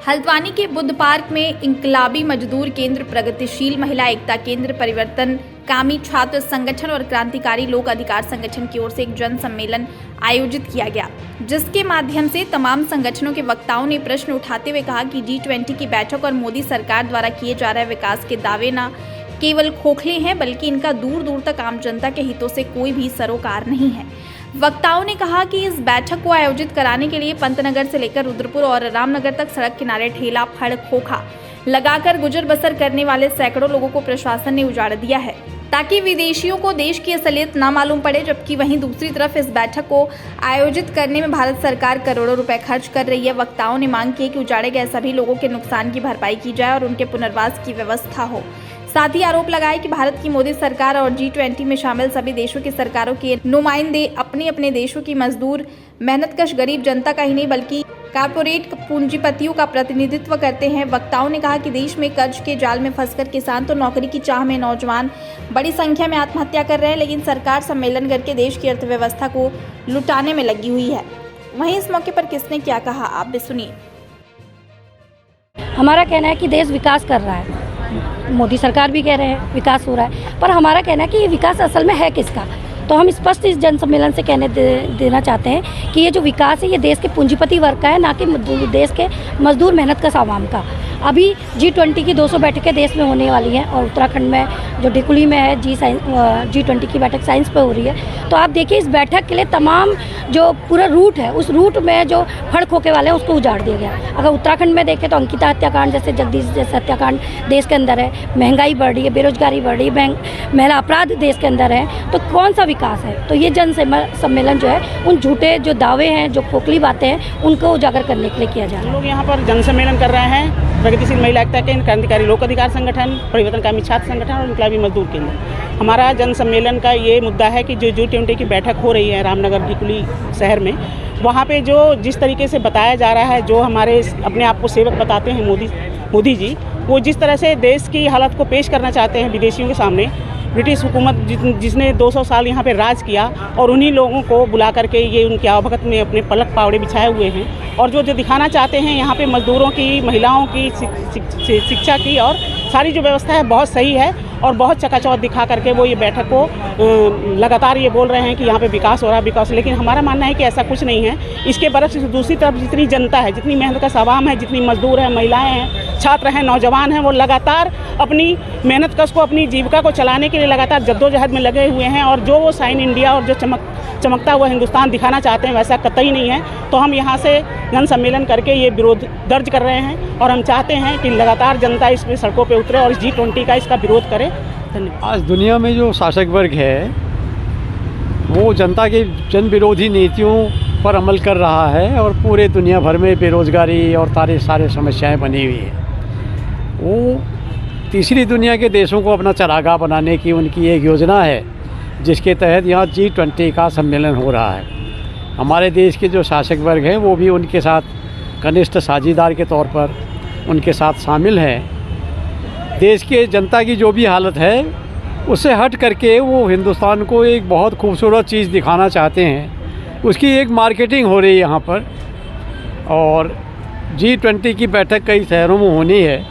हल्द्वानी के बुद्ध पार्क में इंकलाबी मजदूर केंद्र, प्रगतिशील महिला एकता केंद्र, परिवर्तन कामी छात्र संगठन और क्रांतिकारी लोक अधिकार संगठन की ओर से एक जन सम्मेलन आयोजित किया गया, जिसके माध्यम से तमाम संगठनों के वक्ताओं ने प्रश्न उठाते हुए कहा कि G20 की बैठक और मोदी सरकार द्वारा किए जा रहे विकास के दावे न केवल खोखले हैं, बल्कि इनका दूर दूर तक आम जनता के हितों से कोई भी सरोकार नहीं है। वक्ताओं ने कहा कि इस बैठक को आयोजित कराने के लिए पंतनगर से लेकर रुद्रपुर और रामनगर तक सड़क किनारे ठेला फड़ खोखा लगाकर गुजर बसर करने वाले सैकड़ों लोगों को प्रशासन ने उजाड़ दिया है, ताकि विदेशियों को देश की असलियत ना मालूम पड़े। जबकि वहीं दूसरी तरफ इस बैठक को आयोजित करने में भारत सरकार करोड़ों रुपए खर्च कर रही है। वक्ताओं ने मांग की कि उजाड़े गए सभी लोगों के नुकसान की भरपाई की जाए और उनके पुनर्वास की व्यवस्था हो। साथ ही आरोप लगाए कि भारत की मोदी सरकार और G20 में शामिल सभी देशों की सरकारों के नुमाइंदे अपने अपने देशों की मजदूर, मेहनतकश गरीब जनता का ही नहीं बल्कि कारपोरेट पूंजीपतियों का प्रतिनिधित्व करते हैं। वक्ताओं ने कहा कि देश में कर्ज के जाल में फंसकर किसान तो नौकरी की चाह में नौजवान बड़ी संख्या में आत्महत्या कर रहे हैं, लेकिन सरकार सम्मेलन करके देश की अर्थव्यवस्था को लुटाने में लगी हुई है। वहीं इस मौके पर किसने क्या कहा, आप भी सुनिए। हमारा कहना है कि देश विकास कर रहा है, मोदी सरकार भी कह रहे हैं विकास हो रहा है, पर हमारा कहना है कि ये विकास असल में है किसका। तो हम स्पष्ट इस जन सम्मेलन से कहने देना चाहते हैं कि ये जो विकास है ये देश के पूंजीपति वर्ग का है, ना कि देश के मजदूर मेहनतकश आवाम का। अभी G20 की 200 बैठकें देश में होने वाली हैं और उत्तराखंड में जो डिकुली में है G20 की बैठक साइंस पे हो रही है। तो आप देखिए इस बैठक के लिए तमाम जो पूरा रूट है, उस रूट में जो फड़ खोके वाले हैं उसको उजाड़ दिया गया। अगर उत्तराखंड में देखें तो अंकिता हत्याकांड जैसे जगदीश जैसे हत्याकांड देश के अंदर है, महंगाई बढ़ रही है, बेरोजगारी बढ़ रही है, महिला अपराध देश के अंदर है, तो कौन सा विकास है। तो ये जन सम्मेलन जो है उन झूठे जो दावे हैं, जो खोखली बातें हैं, उनको उजागर करने के लिए किया जा रहा है। हम लोग यहाँ पर जन सम्मेलन कर रहे हैं। प्रगतिशील महिला एकता केंद्र, क्रांतिकारी लोक अधिकार संगठन, परिवर्तनकामी छात्र संगठन और इंकलाबी मजदूर केंद्र। हमारा जन सम्मेलन का ये मुद्दा है कि जो G20 की बैठक हो रही है रामनगर डिकुली शहर में, वहाँ पे जो जिस तरीके से बताया जा रहा है, जो हमारे अपने आप को सेवक बताते हैं मोदी जी, वो जिस तरह से देश की हालत को पेश करना चाहते हैं विदेशियों के सामने, ब्रिटिश हुकूमत जिसने 200 साल यहाँ पे राज किया और उन्हीं लोगों को बुला करके ये उनके आवभगत में अपने पलक पावड़े बिछाए हुए हैं और जो दिखाना चाहते हैं यहाँ पे मजदूरों की, महिलाओं की, शिक्षा की और सारी जो व्यवस्था है बहुत सही है और बहुत चकाचौंध दिखा करके वो ये बैठक को लगातार ये बोल रहे हैं कि यहाँ पे विकास हो रहा है विकास। लेकिन हमारा मानना है कि ऐसा कुछ नहीं है। इसके बरस दूसरी तरफ जितनी जनता है, जितनी मेहनत का आवाम है, जितनी मजदूर है, महिलाएं हैं, छात्र हैं, नौजवान हैं, वो लगातार अपनी मेहनत कश को, अपनी जीविका को चलाने के लिए लगातार जद्दोजहद में लगे हुए हैं और जो वो साइन इंडिया और जो चमकता हुआ हिंदुस्तान दिखाना चाहते हैं वैसा कतई नहीं है। तो हम यहाँ से जन सम्मेलन करके ये विरोध दर्ज कर रहे हैं और हम चाहते हैं कि लगातार जनता इसमें सड़कों पे उतरे और G20 का इसका विरोध करे। धन्यवाद। आज दुनिया में जो शासक वर्ग है वो जनता की जन विरोधी नीतियों पर अमल कर रहा है और पूरे दुनिया भर में बेरोजगारी और सारे समस्याएं बनी हुई है। वो तीसरी दुनिया के देशों को अपना चरागाह बनाने की उनकी एक योजना है, जिसके तहत यहाँ G20 का सम्मेलन हो रहा है। हमारे देश के जो शासक वर्ग हैं वो भी उनके साथ कनिष्ठ साझीदार के तौर पर उनके साथ शामिल हैं। देश के जनता की जो भी हालत है उससे हट करके वो हिंदुस्तान को एक बहुत खूबसूरत चीज़ दिखाना चाहते हैं। उसकी एक मार्केटिंग हो रही है यहाँ पर और G20 की बैठक कई शहरों में होनी है,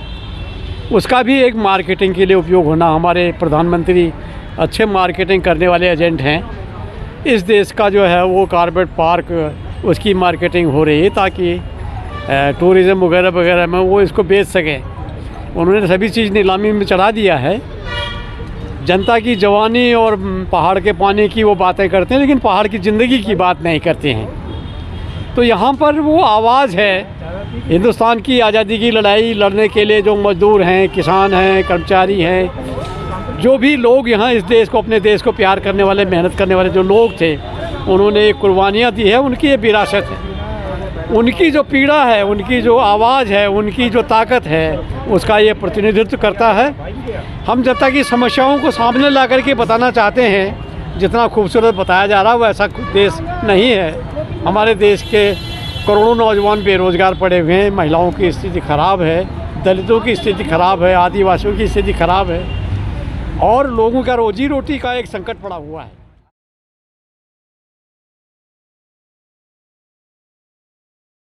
उसका भी एक मार्केटिंग के लिए उपयोग होना। हमारे प्रधानमंत्री अच्छे मार्केटिंग करने वाले एजेंट हैं। इस देश का जो है वो कॉर्बेट पार्क, उसकी मार्केटिंग हो रही है ताकि टूरिज़्म वगैरह वगैरह में वो इसको बेच सकें। उन्होंने सभी चीज़ नीलामी में चढ़ा दिया है। जनता की जवानी और पहाड़ के पानी की वो बातें करते हैं, लेकिन पहाड़ की ज़िंदगी की बात नहीं करते हैं। तो यहाँ पर वो आवाज़ है हिंदुस्तान की आज़ादी की लड़ाई लड़ने के लिए जो मजदूर हैं, किसान हैं, कर्मचारी हैं, जो भी लोग यहाँ इस देश को, अपने देश को प्यार करने वाले, मेहनत करने वाले जो लोग थे, उन्होंने कुर्बानियाँ दी है, उनकी ये विरासत है। उनकी जो पीड़ा है, उनकी जो आवाज़ है, उनकी जो ताकत है, उसका ये प्रतिनिधित्व करता है। हम जनता की समस्याओं को सामने ला करके बताना चाहते हैं। जितना खूबसूरत बताया जा रहा है वैसा देश नहीं है। हमारे देश के करोड़ों नौजवान बेरोज़गार पड़े हुए हैं, महिलाओं की स्थिति ख़राब है, दलितों की स्थिति ख़राब है, आदिवासियों की स्थिति ख़राब है और लोगों का रोजी रोटी का एक संकट पड़ा हुआ है।